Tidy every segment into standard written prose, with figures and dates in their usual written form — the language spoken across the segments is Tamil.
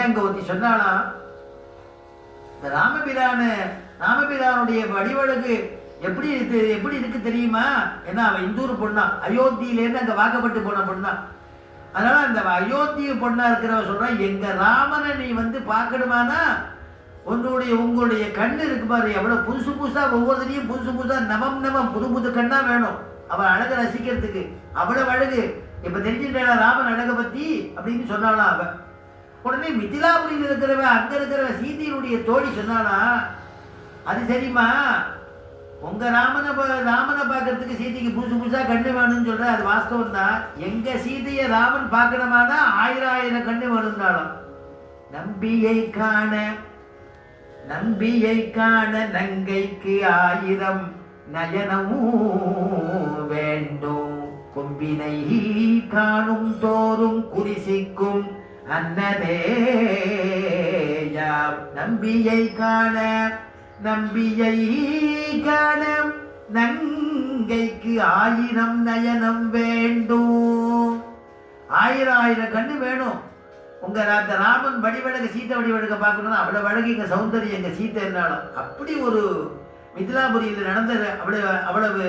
இங்க ஒருத்தி சொன்னாலாம், இந்த ராமபிரானுடைய வடிவழகு எப்படி இருக்கு தெரியுமா? ஏன்னா அவன் இந்தூர் பொண்ணா, அயோத்தியிலேருந்து அங்க வாக்கப்பட்டு போன பொண்ணா. அதனால அந்த அயோத்திய பொண்ணா இருக்கிறவ சொல்றான், எங்க ராமனை நீ வந்து பார்க்கணுமானா உங்களுடைய கண்ணு இருக்கு பாரு, எவ்வளவு புதுசு புதுசா, ஒவ்வொருத்தரையும் புதுசு புதுசா நவம் புது புது கண்ணா வேணும் அவன் அழகை ரசிக்கிறதுக்கு. அவ்வளவு அழகு. இப்ப தெரிஞ்சுட்டா ராமன் அழகை பத்தி அப்படின்னு சொன்னாலாம் அவன். உடனே மிதிலாபுரியில் இருக்கிறவ, அங்க இருக்கிறவ சீதையினுடைய தோழி சொன்னானா, அது சரிம்மா, உங்க ராமனை பார்க்கறதுக்கு சீதைக்கு புதுசு புதுசா கண்ணு வேணும்னு சொல்ற, அது வாஸ்தவம் தான். எங்க சீதைய ராமன் பார்க்கணுமானா 1000 கண்ணு வேணும்னாலும். நம்பியை காண நங்கைக்கு 1000 நயனமும் வேண்டும். கொம்பினை காணும் தோறும் குறிசிக்கும் அன்னதேயாம். நம்பியை காண நங்கைக்கு 1000 நயனம் வேண்டும். 1000 கண்ணு வேணும். உங்க அந்த ராமன் வடிவழக சீத்தை வடிவழக பார்க்கணும்னா அவ்வளவு அழகு எங்க சௌந்தரியம் எங்க சீத்தை என்னாலும். அப்படி ஒரு மிதிலாபுரியில் நடந்தது அவ்வளவு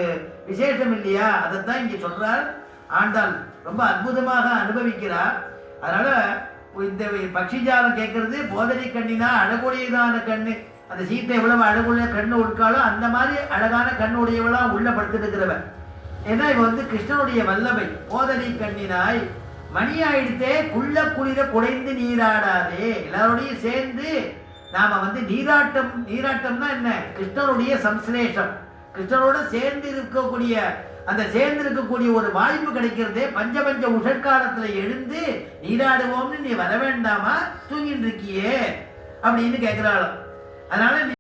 விசேஷம் இல்லையா? அதைத்தான் இங்க சொல்றார் ஆண்டாள். ரொம்ப அற்புதமாக அனுபவிக்கிறார். அதனால இந்த பட்சிஜாலம் கேட்கறது போதனை கண்ணினா அழகுடையதான கண்ணு. அந்த சீத்தை எவ்வளவு அழகுள்ள கண்ணு உட்காலோ அந்த மாதிரி அழகான கண்ணுடையவளா உள்ள படுத்துட்டுக்கிறவன். ஏன்னா இவ வந்து கிருஷ்ணனுடைய வல்லமை. போதனை கண்ணினாய் மணியாயிடுத்தே குள்ள குளிர குடைந்து நீராடாதே. எல்லாரோடையும் சேர்ந்து நாம வந்து நீராட்டம்னா என்ன? கிருஷ்ணனுடைய சம்ஸ்லேஷம். கிருஷ்ணனோட சேர்ந்து இருக்கக்கூடிய ஒரு வாய்ப்பு கிடைக்கிறதே. பஞ்ச உஷற்காலத்துல எழுந்து நீராடுவோம்னு நீ வர வேண்டாமா, தூங்கிட்டு இருக்கியே அப்படின்னு கேட்கிறாளாம். அதனால